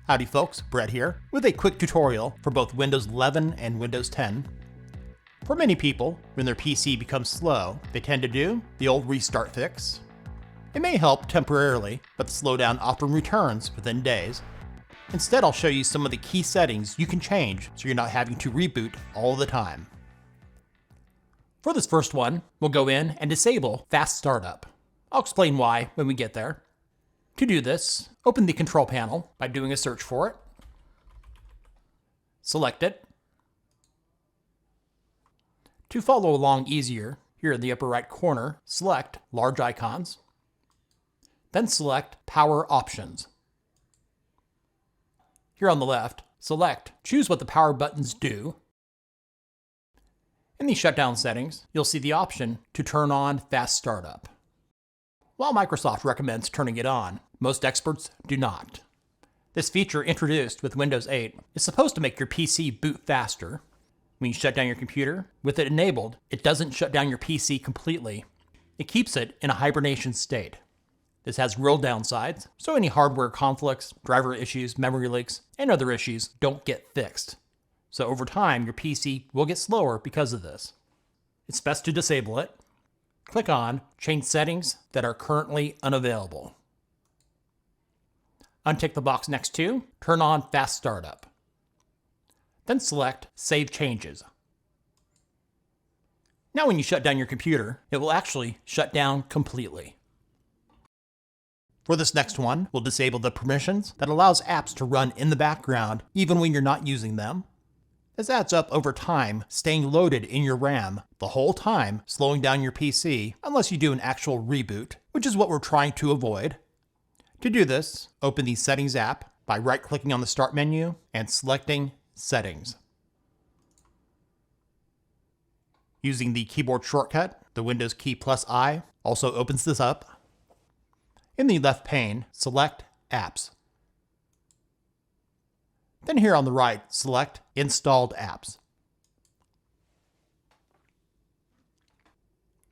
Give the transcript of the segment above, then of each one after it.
Howdy folks, Brett here, with a quick tutorial for both Windows 11 and Windows 10. For many people, when their PC becomes slow, they tend to do the old restart fix. It may help temporarily, but the slowdown often returns within days. Instead, I'll show you some of the key settings you can change so you're not having to reboot all the time. For this first one, we'll go in and disable Fast Startup. I'll explain why when we get there. To do this, open the control panel by doing a search for it. Select it. To follow along easier, here in the upper right corner, select Large Icons. Then select Power Options. Here on the left, choose what the power buttons do. In the shutdown settings, you'll see the option to turn on Fast Startup. While Microsoft recommends turning it on, most experts do not. This feature, introduced with Windows 8, is supposed to make your PC boot faster. When you shut down your computer, with it enabled, it doesn't shut down your PC completely. It keeps it in a hibernation state. This has real downsides, so any hardware conflicts, driver issues, memory leaks, and other issues don't get fixed. So over time, your PC will get slower because of this. It's best to disable it. Click on Change Settings that are currently unavailable. Untick the box next to Turn on Fast Startup. Then select Save Changes. Now when you shut down your computer, it will actually shut down completely. For this next one, we'll disable the permissions that allows apps to run in the background even when you're not using them. This adds up over time, staying loaded in your RAM the whole time, slowing down your PC unless you do an actual reboot, which is what we're trying to avoid. To do this, open the Settings app by right-clicking on the Start menu and selecting Settings. Using the keyboard shortcut, the Windows key +I also opens this up. In the left pane, select Apps. Then here on the right, select Installed Apps.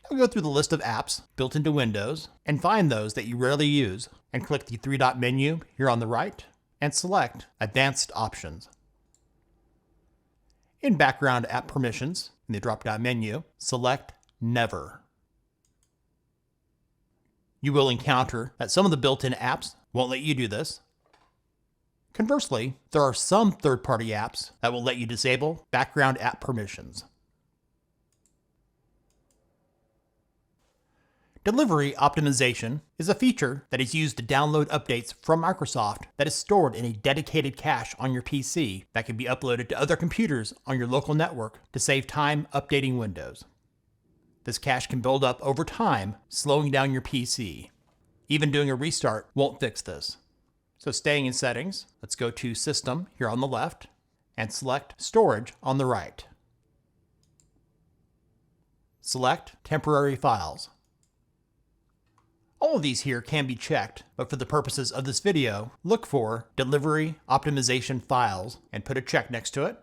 Now go through the list of apps built into Windows and find those that you rarely use, and click the three-dot menu here on the right and select Advanced Options. In Background App Permissions, in the drop-down menu, select Never. You will encounter that some of the built-in apps won't let you do this. Conversely, there are some third-party apps that will let you disable background app permissions. Delivery optimization is a feature that is used to download updates from Microsoft that is stored in a dedicated cache on your PC that can be uploaded to other computers on your local network to save time updating Windows. This cache can build up over time, slowing down your PC. Even doing a restart won't fix this. So staying in Settings, let's go to System here on the left and select Storage on the right. Select Temporary Files. All of these here can be checked, but for the purposes of this video, look for Delivery Optimization Files and put a check next to it.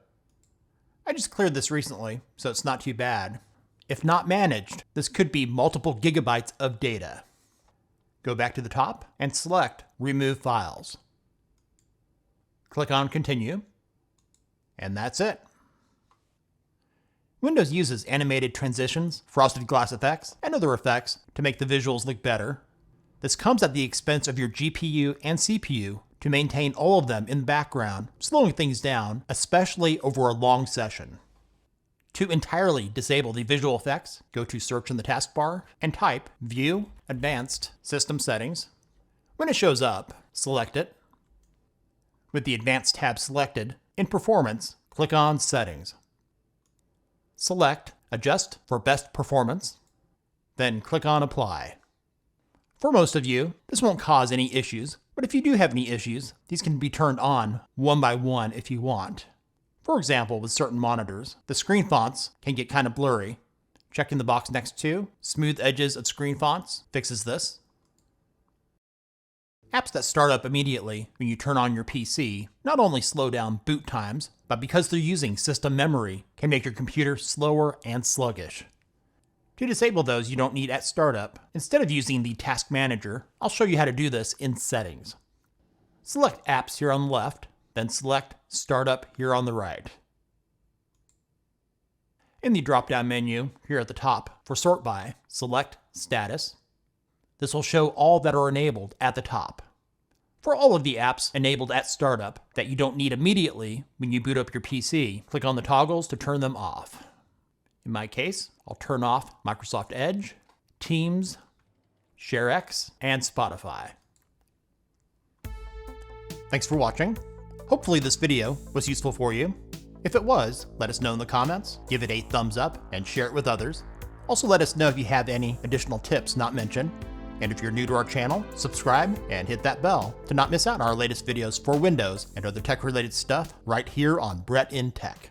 I just cleared this recently, so it's not too bad. If not managed, this could be multiple gigabytes of data. Go back to the top and select Remove Files. Click on Continue, and that's it. Windows uses animated transitions, frosted glass effects, and other effects to make the visuals look better. This comes at the expense of your GPU and CPU to maintain all of them in the background, slowing things down, especially over a long session. To entirely disable the visual effects, go to Search in the taskbar and type View, Advanced, System Settings. When it shows up, select it. With the Advanced tab selected, in Performance, click on Settings. Select Adjust for Best Performance, then click on Apply. For most of you, this won't cause any issues, but if you do have any issues, these can be turned on one by one if you want. For example, with certain monitors, the screen fonts can get kind of blurry. Checking the box next to Smooth Edges of Screen Fonts fixes this. Apps that start up immediately when you turn on your PC not only slow down boot times, but because they're using system memory, can make your computer slower and sluggish. To disable those you don't need at startup, instead of using the Task Manager, I'll show you how to do this in Settings. select Apps here on the left, then select Startup here on the right. In the drop-down menu here at the top for Sort By, select Status. This will show all that are enabled at the top. For all of the apps enabled at startup that you don't need immediately when you boot up your PC, click on the toggles to turn them off. In my case, I'll turn off Microsoft Edge, Teams, ShareX, and Spotify. Thanks for watching. Hopefully this video was useful for you. If it was, let us know in the comments, give it a thumbs up, and share it with others. Also let us know if you have any additional tips not mentioned. And if you're new to our channel, subscribe and hit that bell to not miss out on our latest videos for Windows and other tech-related stuff right here on Brett in Tech.